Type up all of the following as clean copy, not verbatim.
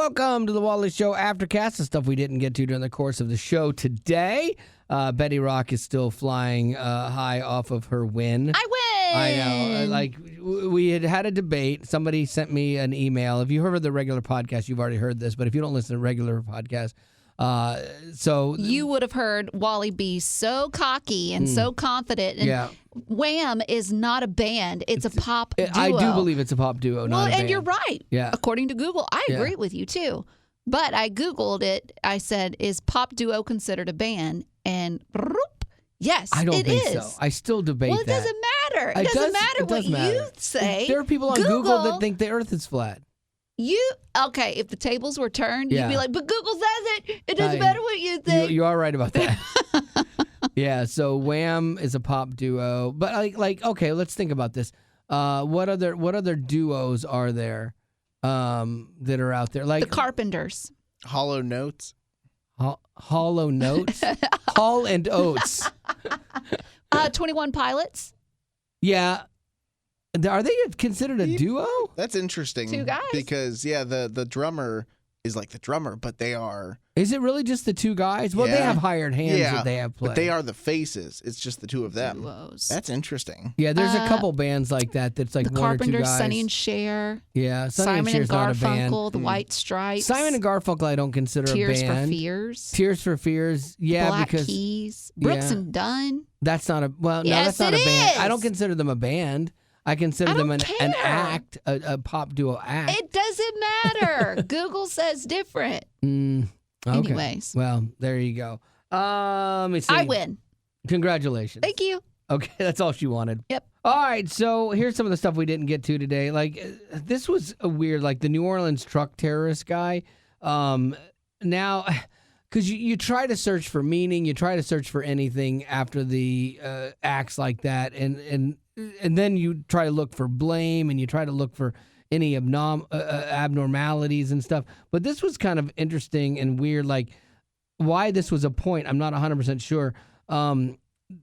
Welcome to the Wally Show Aftercast, the stuff we didn't get to during the course of the show today. Betty Rock is still flying high off of her win. I win! I know. Like, we had a debate. Somebody sent me an email. If you heard the regular podcast, you've already heard this. But if you don't listen to regular podcasts, you would have heard Wally be so cocky and so confident. And Wham is not a band. It's a pop duo. I do believe it's a pop duo, not a band. And you're right. Yeah. According to Google, I agree with you, too. But I Googled it. I said, is pop duo considered a band? And yes, I don't think is. so. I still debate that. Well, it doesn't matter. It doesn't matter what you say. There are people on Google that think the earth is flat. Okay, if the tables were turned, you'd be like, but Google says it. It doesn't matter what you think. You are right about that. Yeah, so Wham is a pop duo. But okay, let's think about this. What other duos are there that are out there? Like the Carpenters. Hollow Notes. Hollow Notes? Hall and Oates. 21 Pilots. Yeah. Are they considered a duo? That's interesting. Two guys. Because, the drummer is like the drummer, but they are... Is it really just the two guys? Well, they have hired hands that they have played. But they are the faces. It's just the two of them. Duos. That's interesting. Yeah, there's a couple bands like that that's like the one or two Carpenters, guys. Sonny and Cher. Yeah, Simon and not a band. Garfunkel, the White Stripes. Simon and Garfunkel I don't consider Tears a band. for Fears. Tears for Fears. Yeah, Black because Keys. Brooks and Dunn. That's not a Yes, that's not a band. is. I don't consider them a band. I consider them an act, a pop duo act. It doesn't matter. Google says different. Okay. Anyways. Well, there you go. Let me see. I win. Congratulations. Thank you. Okay, that's all she wanted. Yep. All right, so here's some of the stuff we didn't get to today. Like, this was a weird, like the New Orleans truck terrorist guy. Now, because you try to search for meaning, you try to search for anything after the acts like that, and then you try to look for blame, and you try to look for any abnormalities and stuff. But this was kind of interesting and weird, like why this was a point, I'm not 100% sure.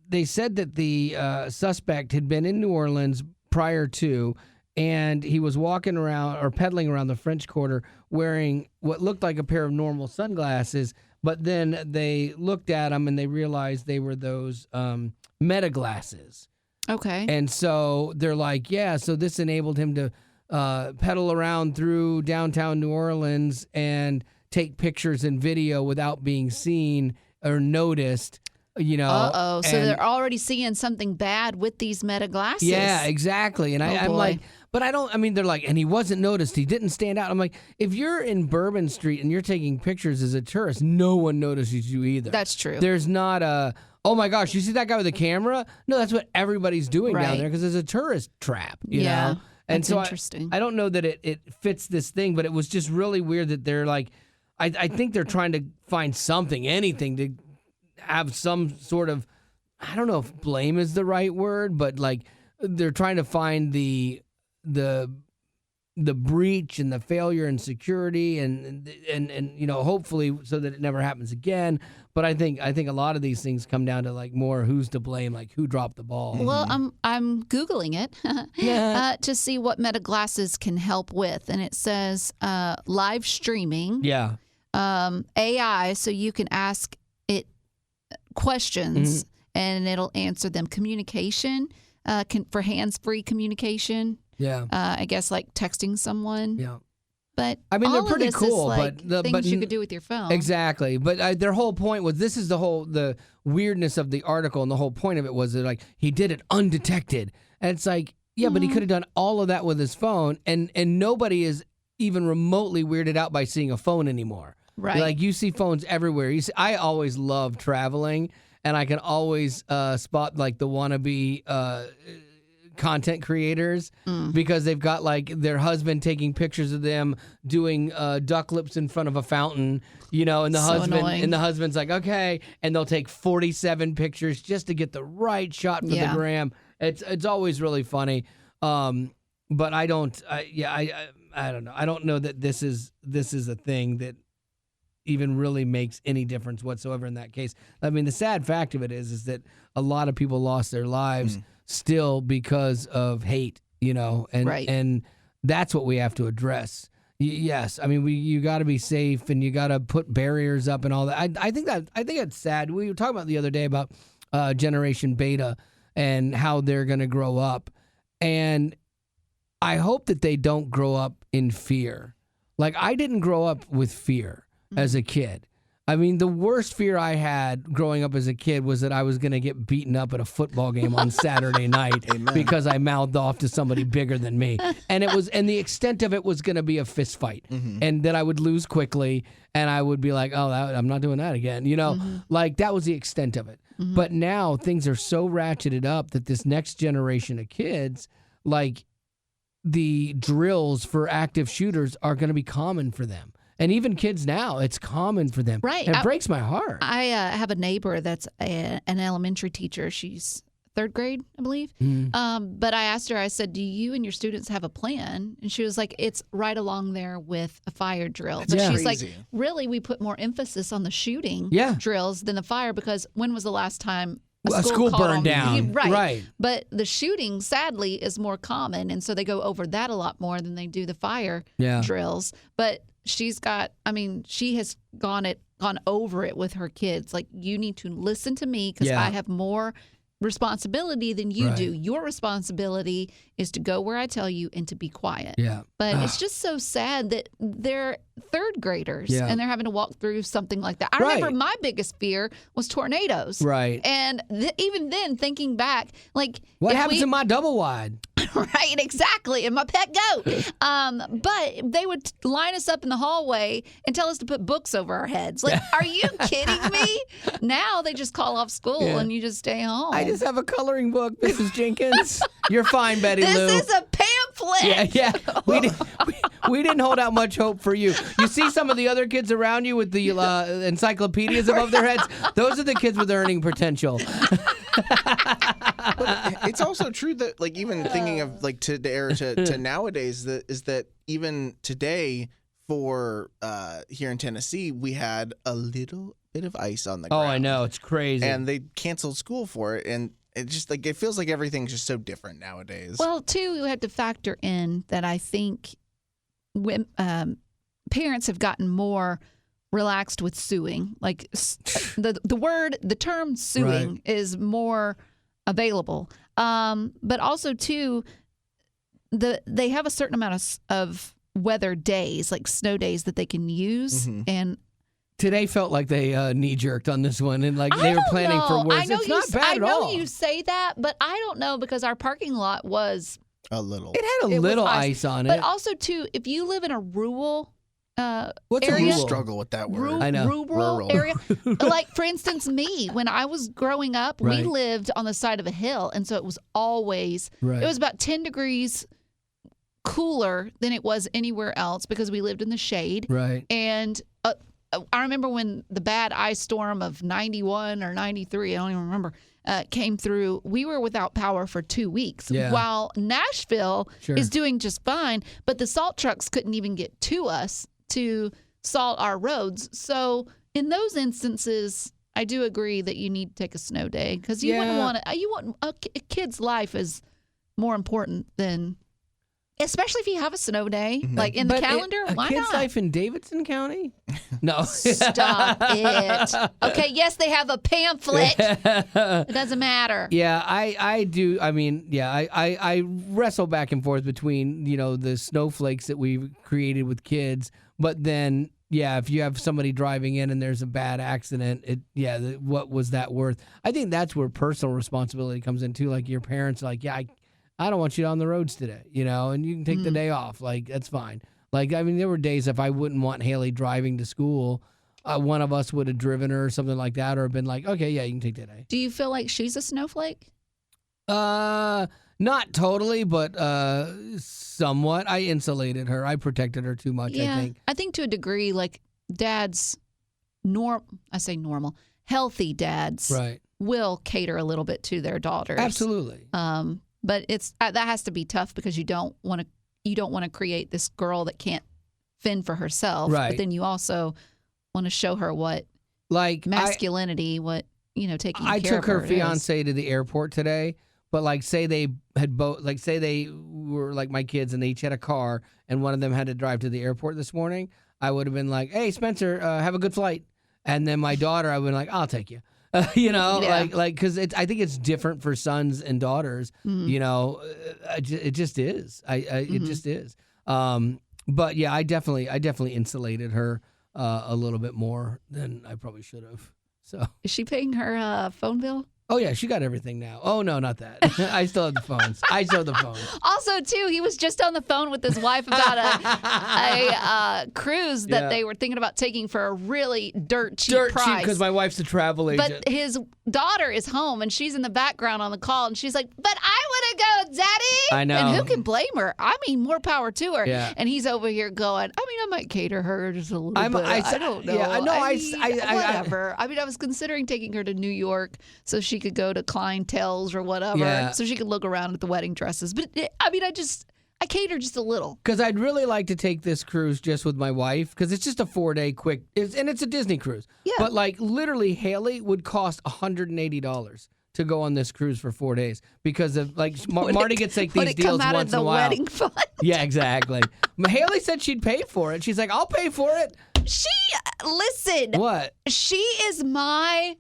They said that the suspect had been in New Orleans prior to, and he was walking around or pedaling around the French Quarter wearing what looked like a pair of normal sunglasses, but then they looked at him and they realized they were those meta glasses. Okay. And so they're like, so this enabled him to pedal around through downtown New Orleans and take pictures and video without being seen or noticed, So they're already seeing something bad with these meta glasses. Yeah, exactly. And I'm like, but they're like, and he wasn't noticed. He didn't stand out. I'm like, if you're in Bourbon Street and you're taking pictures as a tourist, no one notices you either. That's true. There's not a, oh my gosh, you see that guy with a camera? No, that's what everybody's doing down there because it's a tourist trap, you know? And that's so interesting. I don't know that it fits this thing, but it was just really weird that they're like, I think they're trying to find something, anything to have some sort of, I don't know if blame is the right word, but like they're trying to find the breach and the failure in security and hopefully so that it never happens again. But I think a lot of these things come down to like more who's to blame, like who dropped the ball. Well, I'm Googling it to see what meta glasses can help with, and it says live streaming. Yeah. AI, so you can ask it questions and it'll answer them. Communication, for hands-free communication. Yeah. I guess like texting someone. Yeah. But they're pretty cool. Like but things you could do with your phone. Exactly. But their whole point was this is the weirdness of the article, and the whole point of it was that like he did it undetected, and it's like but he could have done all of that with his phone, and nobody is even remotely weirded out by seeing a phone anymore. Right. Like you see phones everywhere. I always love traveling, and I can always spot like the wannabe content creators because they've got like their husband taking pictures of them doing duck lips in front of a fountain, and the husband's like, okay, and they'll take 47 pictures just to get the right shot for the gram. It's always really funny. But I don't know. I don't know that this is a thing that even really makes any difference whatsoever in that case. I mean, the sad fact of it is that a lot of people lost their lives still because of hate, and that's what we have to address. Yes, I mean you got to be safe and you got to put barriers up and all that. I think that's sad. We were talking about the other day about Generation Beta and how they're going to grow up, and I hope that they don't grow up in fear. Like I didn't grow up with fear as a kid. I mean, the worst fear I had growing up as a kid was that I was going to get beaten up at a football game on Saturday night because I mouthed off to somebody bigger than me. And the extent of it was going to be a fist fight and that I would lose quickly and I would be like, I'm not doing that again. You know, like that was the extent of it. But now things are so ratcheted up that this next generation of kids, like the drills for active shooters are going to be common for them. And even kids now, it's common for them. Right. And it breaks my heart. I have a neighbor that's an elementary teacher. She's third grade, I believe. But I asked her, I said, do you and your students have a plan? And she was like, it's right along there with a fire drill. But she's like, really, we put more emphasis on the shooting drills than the fire because when was the last time a school burned down? Right. But the shooting, sadly, is more common. And so they go over that a lot more than they do the fire drills. But she has gone over it with her kids. Like, you need to listen to me because I have more responsibility than you do. Your responsibility is to go where I tell you and to be quiet. Yeah. But it's just so sad that they're third graders and they're having to walk through something like that. I remember my biggest fear was tornadoes. Right. And even then, thinking back, like, what happens in my double wide? Right, exactly, and my pet goat. But they would line us up in the hallway and tell us to put books over our heads. Like, are you kidding me? Now they just call off school and you just stay home. I just have a coloring book, Mrs. Jenkins. You're fine, Betty Lou. This is a pamphlet. Yeah. We didn't hold out much hope for you. You see some of the other kids around you with the encyclopedias above their heads? Those are the kids with earning potential. But it's also true that, like, even thinking of like to nowadays, that even today for here in Tennessee, we had a little bit of ice on the ground. Oh, I know, it's crazy. And they canceled school for it, and it just like it feels like everything's just so different nowadays. Well, too, we have to factor in that I think when parents have gotten more relaxed with suing. Like the term suing is more available. But also too, they have a certain amount of weather days, like snow days, that they can use. And today felt like they knee-jerked on this one, and like they were planning for worse. It's not bad at all. I know you say that, but I don't know because our parking lot was a little. It had a little ice on it. But also too, if you live in a rural what's area? a rural? Struggle with that word. I know. Rural area. Like, for instance, me, when I was growing up, we lived on the side of a hill, and so it was always, it was about 10 degrees cooler than it was anywhere else because we lived in the shade. Right. And I remember when the bad ice storm of 91 or 93, I don't even remember, came through, we were without power for 2 weeks. While Nashville is doing just fine, but the salt trucks couldn't even get to us to salt our roads. So in those instances, I do agree that you need to take a snow day because you wouldn't want to. You want a kid's life is more important than, especially if you have a snow day like in the calendar. Why kid's not? life in Davidson County? No, stop it. Okay, yes, they have a pamphlet. It doesn't matter. Yeah, I do. I mean, I wrestle back and forth between the snowflakes that we've created with kids. But then, if you have somebody driving in and there's a bad accident, what was that worth? I think that's where personal responsibility comes in too. Like your parents are like, I don't want you on the roads today, and you can take the day off. Like, that's fine. Like, I mean, there were days if I wouldn't want Haley driving to school, one of us would have driven her or something like that, or been like, okay, yeah, you can take today. Do you feel like she's a snowflake? Not totally, but somewhat. I insulated her. I protected her too much, I think. I think to a degree, like dads, healthy dads will cater a little bit to their daughters. Absolutely. But it's that has to be tough because you don't want to create this girl that can't fend for herself. Right. But then you also want to show her what masculinity, taking care of her. I took her fiance to the airport today. But like, say they had say they were like my kids and they each had a car and one of them had to drive to the airport this morning, I would have been like, hey, Spencer, have a good flight. And then my daughter, I would have been like, I'll take you. Because I think it's different for sons and daughters. It just is. It just is. But yeah, I definitely insulated her a little bit more than I probably should have. So is she paying her phone bill? Oh, yeah, she got everything now. Oh, no, not that. I still have the phones. Also, too, he was just on the phone with his wife about a cruise that they were thinking about taking for a really dirt cheap price. Because my wife's a travel agent. But his daughter is home, and she's in the background on the call, and she's like, but I want to go, Daddy. I know. And who can blame her? I mean, more power to her. Yeah. And he's over here going, I might cater her just a little bit. I don't know. Yeah, no, whatever. I was considering taking her to New York so she could go to Clientele's or whatever, so she could look around at the wedding dresses. But I cater just a little. Because I'd really like to take this cruise just with my wife, because it's just a 4-day quick, and it's a Disney cruise. Yeah. But like literally, Haley would cost $180 to go on this cruise for 4 days because of like Marty gets like these deals once in a while. Wedding fund? Yeah, exactly. Haley said she'd pay for it. She's like, I'll pay for it. Listen. What? She is my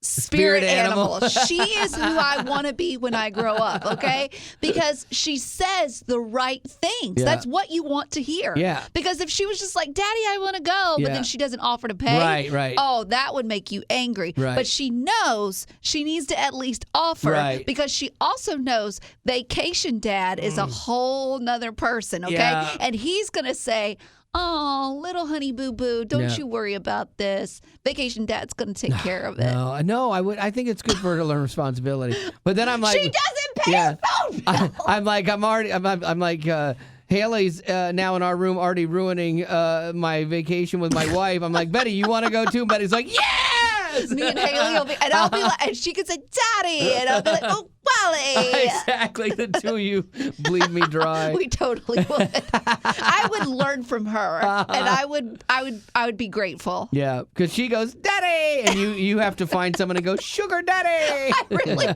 spirit animal. She is who I want to be when I grow up, okay? Because she says the right things. Yeah. That's what you want to hear. Yeah. Because if she was just like, Daddy, I want to go, but then she doesn't offer to pay. Right. Oh, that would make you angry. Right. But she knows she needs to at least offer because she also knows Vacation Dad is a whole nother person, okay? Yeah. And he's going to say, oh, little honey boo boo, don't you worry about this. Vacation Dad's going to take care of it. No, I think it's good for her to learn responsibility. But then I'm like, she doesn't pay his phone bill. I'm like, Haley's now in our room already ruining my vacation with my wife. I'm like, Betty, you want to go too? Betty's like, yes. Me and Haley will be, and I'll be like, and she can say, Daddy, and I'll be like, oh, Wally. Exactly, the two of you bleed me dry. We totally would. I would learn from her, and I would be grateful. Yeah, because she goes, Daddy, and you have to find someone to go, Sugar Daddy. I really do.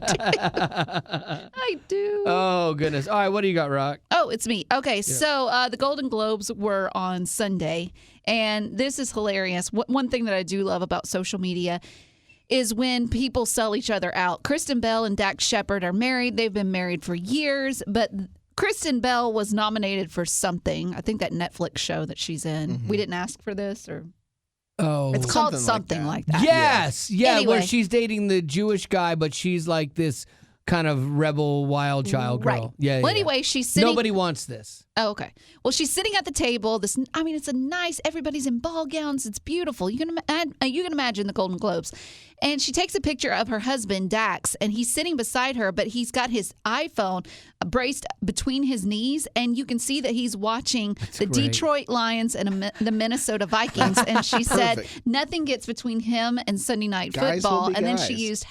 I do. Oh goodness. All right, what do you got, Rock? Oh, it's me. Okay, so the Golden Globes were on Sunday, and this is hilarious. One thing that I do love about social media is when people sell each other out. Kristen Bell and Dax Shepherd are married. They've been married for years, but Kristen Bell was nominated for something. I think that Netflix show that she's in. Mm-hmm. We didn't ask for this, or it's called something like that. Yes, yeah, anyway. Where she's dating the Jewish guy, but she's like this kind of rebel wild child girl. Right. Yeah. Well, anyway, she's sitting. Nobody wants this. Oh, okay. Well, she's sitting at the table. It's a nice. Everybody's in ball gowns. It's beautiful. You can imagine the Golden Globes. And she takes a picture of her husband, Dax, and he's sitting beside her, but he's got his iPhone braced between his knees, and you can see that he's watching Detroit Lions and the Minnesota Vikings. And she said nothing gets between him and Sunday Night Football. And then she used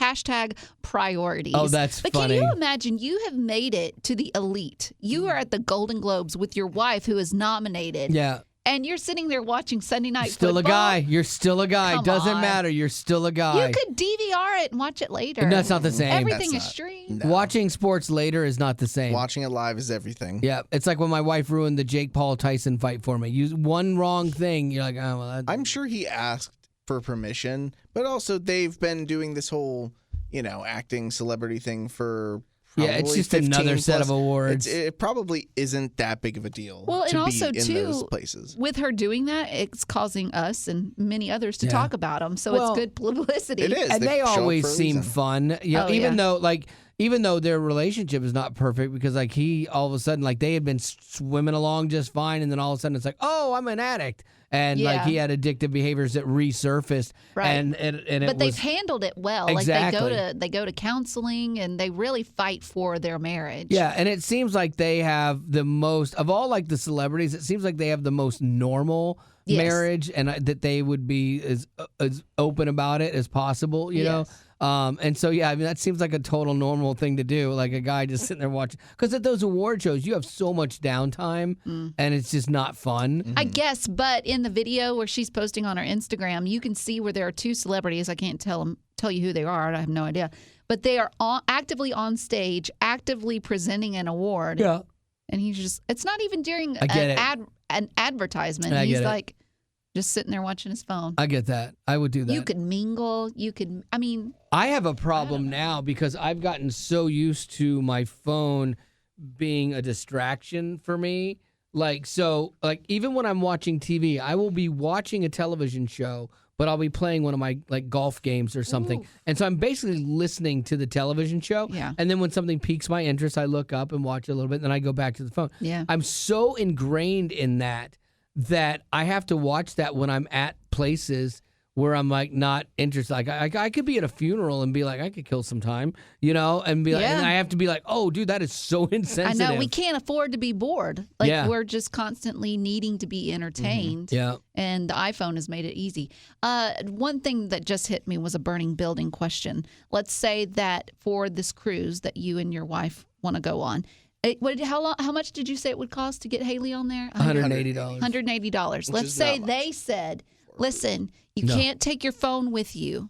#priorities. Oh, that's funny. But can you imagine? You have made it to the elite. You are at the Golden Globes with your wife who is nominated. Yeah. And you're sitting there watching Sunday Night Football. Still a guy. You're still a guy. Doesn't matter. You're still a guy. You could DVR it and watch it later. That's not the same. Everything is streamed. No. Watching sports later is not the same. Watching it live is everything. Yeah. It's like when my wife ruined the Jake Paul Tyson fight for me. You one wrong thing, you're like, oh, well. I'm sure he asked for permission, but also they've been doing this whole, acting celebrity thing for. It's just another set of awards. It probably isn't that big of a deal. Well, and also be in those places. With her doing that, it's causing us and many others to talk about them. So it's good publicity. It is, and they always seem fun. Even though their relationship is not perfect, because he all of a sudden they had been swimming along just fine, and then all of a sudden it's like, oh, I'm an addict. And he had addictive behaviors that resurfaced, right? But they've was, handled it well. Exactly. They go to counseling, and they really fight for their marriage. Yeah, and it seems like they have the most of all the celebrities. It seems like they have the most normal marriage, and that they would be as open about it as possible. You know. And so, that seems like a total normal thing to do. Like a guy just sitting there watching. Because at those award shows, you have so much downtime, and it's just not fun. Mm-hmm. I guess, but in the video where she's posting on her Instagram, you can see where there are two celebrities. I can't tell you who they are. I have no idea. but they are actively on stage, actively presenting an award. Yeah. And he's just, it's not even during an advertisement. He's like just sitting there watching his phone. I get that. I would do that. You could mingle. I have a problem now because I've gotten so used to my phone being a distraction for me. Like, even when I'm watching TV, I will be watching a television show, but I'll be playing one of my golf games or something. Ooh. And so I'm basically listening to the television show. Yeah. And then when something piques my interest, I look up and watch it a little bit, and then I go back to the phone. Yeah. I'm so ingrained in that I have to watch that when I'm at places where I'm not interested. Like I could be at a funeral and be like, I could kill some time, and be like, and I have to be like, oh, dude, that is so insensitive. I know, we can't afford to be bored. We're just constantly needing to be entertained. Mm-hmm. Yeah. And the iPhone has made it easy. One thing that just hit me was a burning building question. Let's say that for this cruise that you and your wife want to go on, how much did you say it would cost to get Haley on there? $180. $180. Let's say they said, listen, you can't take your phone with you,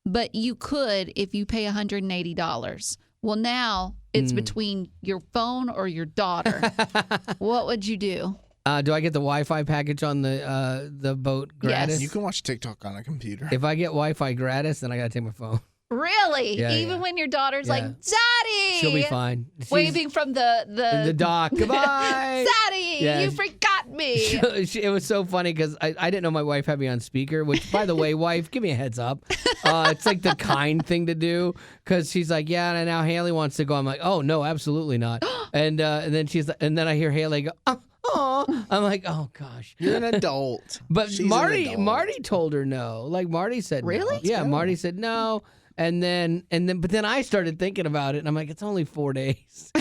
but you could if you pay $180. Well, now it's between your phone or your daughter. What would you do? Do I get the Wi-Fi package on the boat gratis? Yes. You can watch TikTok on a computer. If I get Wi-Fi gratis, then I got to take my phone. Really? Yeah, Even when your daughter's like, Daddy! She'll be fine. Waving from the dock. Goodbye! Daddy! You forgot me! It was so funny because I didn't know my wife had me on speaker, which, by the way, wife, give me a heads up. It's like the kind thing to do because she's like, yeah, and now Haley wants to go. I'm like, oh, no, absolutely not. and then I hear Haley go, oh, I'm like, oh gosh, you're an adult. But Marty told her no. Marty said really? No. Yeah, Marty said no. But then I started thinking about it, and I'm like, it's only 4 days,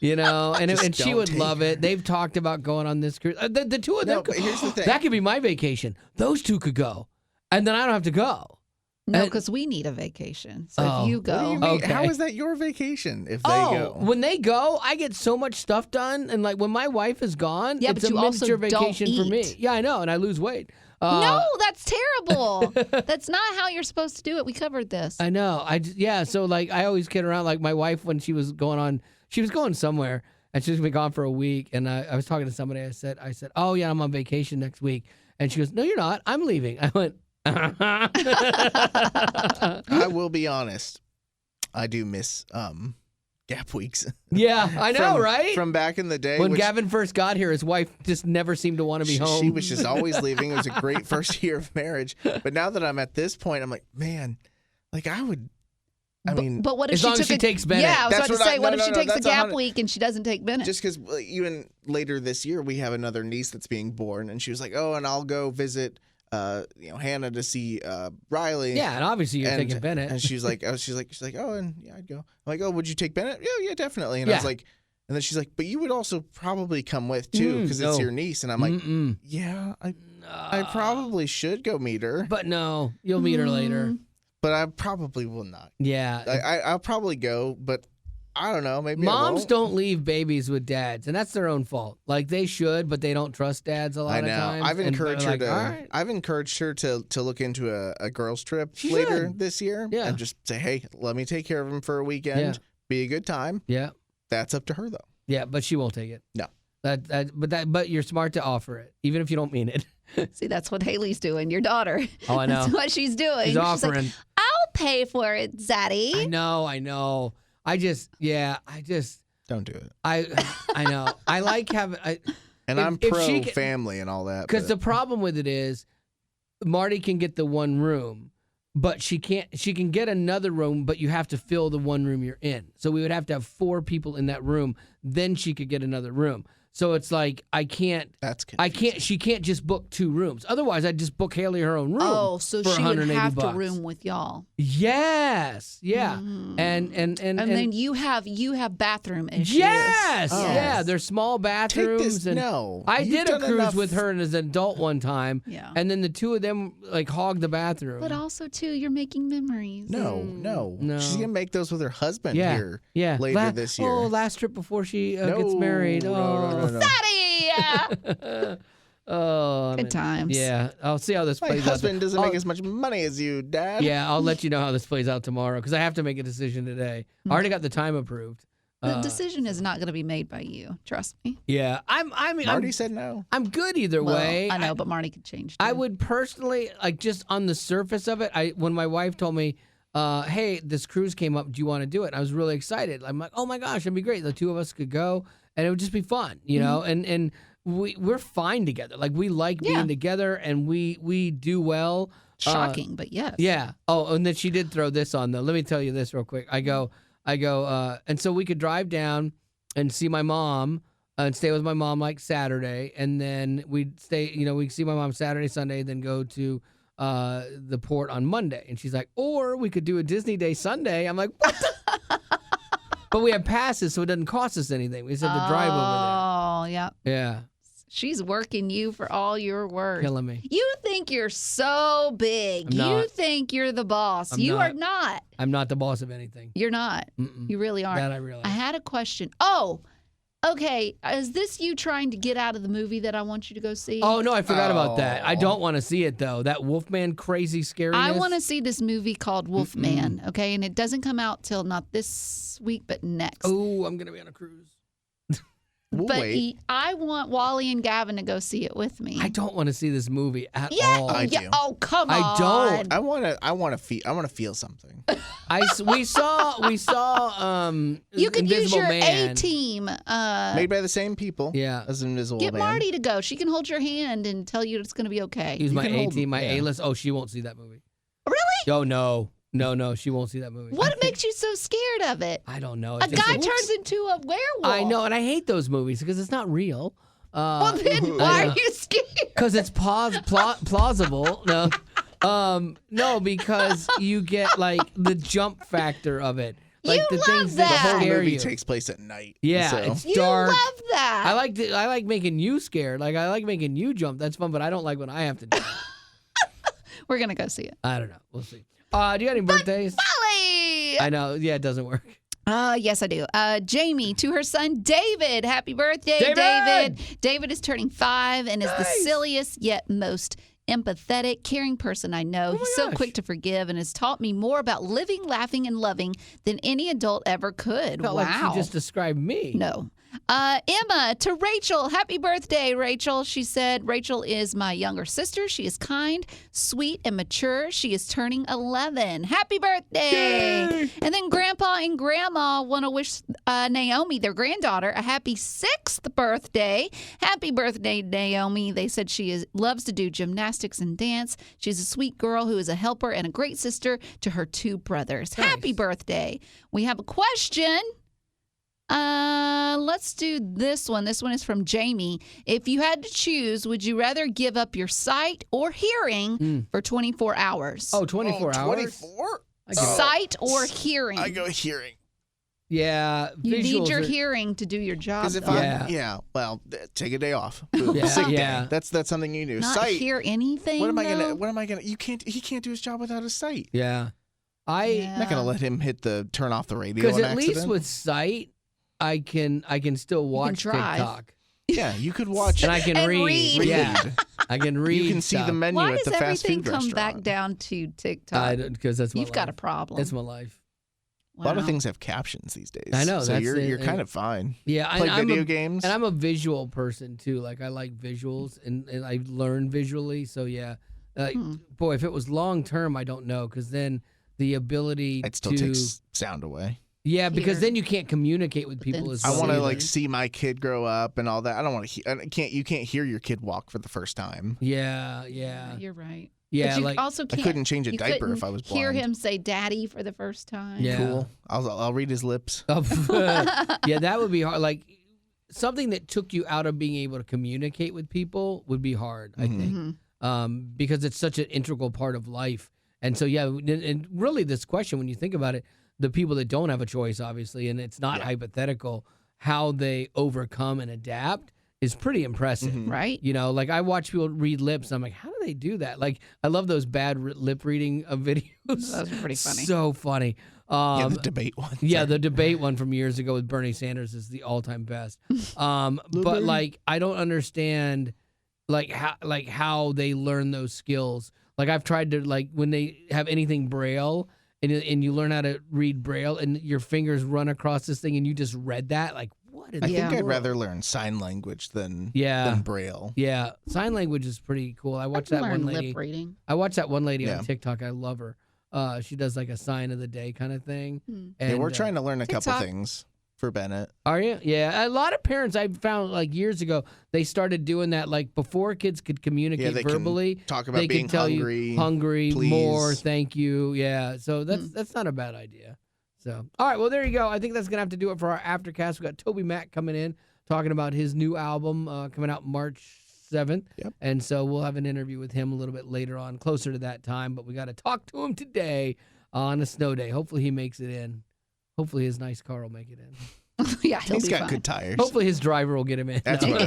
and she would love it. They've talked about going on this cruise. The two of them. No, but here's the thing. That could be my vacation. Those two could go, and then I don't have to go. No, because we need a vacation. So if you go, what do you mean? How is that your vacation if they go? When they go, I get so much stuff done, and when my wife is gone, it's a miniature vacation for me. Yeah, I know, and I lose weight. No, that's terrible. That's not how you're supposed to do it. We covered this. I know. So I always kid around. My wife, when she was going somewhere, and she was gonna be gone for a week. And I was talking to somebody. I said, oh yeah, I'm on vacation next week. And she goes, no, you're not. I'm leaving. I went. I will be honest. I do miss gap weeks. Yeah, I know, right? From back in the day. When Gavin first got here, his wife just never seemed to want to be home. She was just always leaving. It was a great first year of marriage. But now that I'm at this point, I'm like, man, I would. But what if as long as she takes Bennett? Yeah, I was about to say, what if she takes a gap week and she doesn't take Bennett? Just because even later this year, we have another niece that's being born, and she was like, oh, and I'll go visit Hannah to see Riley. Yeah, and obviously you're taking Bennett. And she's like, oh, and yeah, I'd go. I'm like, oh, would you take Bennett? Yeah, definitely. And I was like, and then she's like, but you would also probably come with too because it's your niece. And I'm like, yeah, I probably should go meet her. But no, you'll meet her later. But I probably will not. Yeah, I'll probably go, but I don't know. Maybe moms don't leave babies with dads, and that's their own fault. They should, but they don't trust dads a lot of times. I've encouraged her to. I've encouraged her to look into a girls' trip later this year. Yeah. And just say, hey, let me take care of him for a weekend. Yeah. Be a good time. Yeah. That's up to her though. Yeah, but she won't take it. No. But you're smart to offer it, even if you don't mean it. See, that's what Haley's doing. Your daughter. Oh, I know. That's what she's doing. She's offering. Like, I'll pay for it, Zaddy. I know. I just don't do it. I know. I like having. I'm pro family and all that. Because the problem with it is, Marty can get the one room, but she can't. She can get another room, but you have to fill the one room you're in. So we would have to have 4 people in that room. Then she could get another room. So it's like I can't. That's confusing. She can't just book 2 rooms. Otherwise, I'd just book Haley her own room. Oh, so she would have $180. to room with y'all. Yes, yeah, and then you have bathroom issues. Yes, yeah, they're small bathrooms. I did a cruise with her as an adult one time. Yeah, and then the 2 of them hog the bathroom. But also too, you're making memories. No. She's gonna make those with her husband here. Later this year. Oh, last trip before she gets married. No. Daddy! Oh, Good times. Yeah, I'll see how this My plays out. husband doesn't make as much money as you, Dad. Yeah, I'll let you know how this plays out tomorrow because I have to make a decision today. I already got the time approved. The decision is not going to be made by you. Trust me. Yeah, Marty said no. I'm good either way. I know, but Marty could change. Too. I would personally just on the surface of it. When my wife told me, "Hey, this cruise came up. Do you want to do it?" I was really excited. I'm like, "Oh my gosh, it'd be great. The two of us could go, and it would just be fun, you know." And we're fine together. Like we like being together, and we do well. Shocking, but yes. Yeah. Oh, and then she did throw this on though. Let me tell you this real quick. I go, and so we could drive down and see my mom and stay with my mom like Saturday, and then we'd stay. We'd see my mom Saturday, Sunday, then go to the port on Monday. And she's like, or we could do a Disney Day Sunday. I'm like, what? But we have passes, so it doesn't cost us anything. We just have to drive over there. Oh, yeah. Yeah. She's working you for all your work. Killing me. You think you're so big. You think you're the boss. You are not. I'm not the boss of anything. You're not. You really aren't. That I realize. I had a question. Oh, okay. Is this you trying to get out of the movie that I want you to go see? Oh, no, I forgot about that. I don't want to see it, though. That Wolfman crazy scariness. I want to see this movie called Wolfman, okay? And it doesn't come out till not this week, but next. Oh, I'm going to be on a cruise. Wait. I want Wally and Gavin to go see it with me. I don't want to see this movie at all. I do. Oh, come on. I don't. I want to feel something. We saw you could Invisible use your Man. A-team. Made by the same people. Yeah. As Invisible Get Man. Marty to go. She can hold your hand and tell you it's going to be okay. Use my can hold- A-team, my yeah. A-list. Oh, she won't see that movie. Really? Oh, no. No, she won't see that movie. What makes you so scared of it? I don't know. A guy turns into a werewolf. I know, and I hate those movies because it's not real. Well, then why are you scared? Because it's plausible. No, because you get like the jump factor of it. Like You the love things that. The that whole scare movie you. takes place at night. Yeah, so. it's You dark. love that. I like making you scared. Like I like making you jump. That's fun, but I don't like when I have to do it. We're going to go see it. I don't know. We'll see. Do you got any birthdays? Molly! I know. Yeah, it doesn't work. Yes, I do. Jamie to her son David. Happy birthday, David! David. David is turning 5 and is the Nice. silliest yet most empathetic, caring person I know. He's so gosh. quick to forgive and has taught me more about living, laughing, and loving than any adult ever could. Felt wow. like she just described me. No. Emma to Rachel. Happy birthday, Rachel. She said, Rachel is my younger sister. She is kind, sweet, and mature. She is turning 11. Happy birthday. Yay. And then Grandpa and Grandma want to wish Naomi, their granddaughter, a happy 6th birthday. Happy birthday, Naomi. They said she loves to do gymnastics and dance. She's a sweet girl who is a helper and a great sister to her 2 brothers. Nice. Happy birthday. We have a question. Let's do this one. This one is from Jamie. If you had to choose, would you rather give up your sight or hearing for 24 hours? Oh, 24 hours? 24? Sight or hearing? I go hearing. Yeah. You need visuals your are- hearing to do your job. Because if though. well, take a day off. Boom. Yeah, Sick yeah. day. That's something you do. Not Sight. hear anything. What am I though? gonna? He can't do his job without his sight. Yeah. I'm not gonna let him turn off the radio. Because on at accident. least with sight, I can still watch drive. TikTok. Yeah, you could watch And I can And read. read. Yeah. I can read. You can see the stuff. menu Why at does the fast everything food come restaurant. back down to TikTok? Because that's my You've got a life. problem. That's my life. A lot of Wow. things have captions these days. I know, So that's you're it. kind of fine. Yeah, Play I'm video a, games. and I'm a visual person too. Like I like visuals, and I learn visually. So yeah, boy, if it was long term, I don't know, because then the ability It still takes sound away. Yeah, because Hear. then you can't communicate with people then as I well. want to either. like see my kid grow up and all that. I don't want to. You can't hear your kid walk for the first time. Yeah. You're right. Yeah, but you like also I can't. couldn't change a you diaper couldn't if I was hear blind. him say "daddy" for the first time. Yeah. Cool. I'll read his lips. yeah, that would be hard. Like something that took you out of being able to communicate with people would be hard, I think, because it's such an integral part of life. And so, yeah, and really, this question, when you think about it, the people that don't have a choice, obviously, and it's not hypothetical, how they overcome and adapt is pretty impressive. Right? You know, like I watch people read lips. And I'm like, how do they do that? Like, I love those bad lip reading videos. Those are pretty funny. So funny. Yeah, the debate one. Yeah, the debate one from years ago with Bernie Sanders is the all-time best. But like, I don't understand. how they learn those skills. Like I've tried to when they have anything Braille and you learn how to read Braille and your fingers run across this thing and you just read that what in I the think I'd world? rather learn sign language than Braille. Yeah, sign language is pretty cool. I watched that one lady. Lip reading. I watched that one lady on TikTok. I love her. She does like a sign of the day kind of thing. And, we're trying to learn a TikTok. couple things for Bennett. Are you? Yeah. A lot of parents I found years ago, they started doing that before kids could communicate they verbally. Can talk about they being could tell hungry. You, hungry, please. more, thank you. Yeah. So that's not a bad idea. So, all right. Well, there you go. I think that's going to have to do it for our Aftercast. We got Toby Mac coming in talking about his new album coming out March 7th. Yep. And so we'll have an interview with him a little bit later on, closer to that time. But we got to talk to him today on a snow day. Hopefully he makes it in. Hopefully his nice car will make it in. Yeah, he's got good tires. Hopefully his driver will get him in. That's what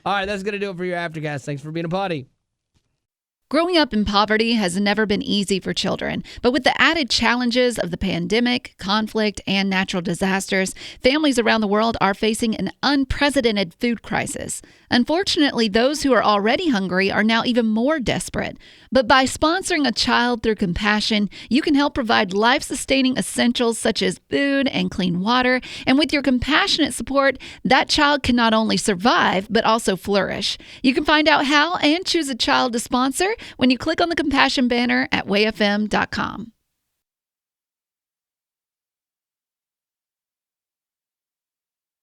All right, that's going to do it for your Aftercast. Thanks for being a potty. Growing up in poverty has never been easy for children, but with the added challenges of the pandemic, conflict, and natural disasters, families around the world are facing an unprecedented food crisis. Unfortunately, those who are already hungry are now even more desperate. But by sponsoring a child through compassion, you can help provide life-sustaining essentials such as food and clean water. And with your compassionate support, that child can not only survive, but also flourish. You can find out how and choose a child to sponsor when you click on the compassion banner at wayfm.com.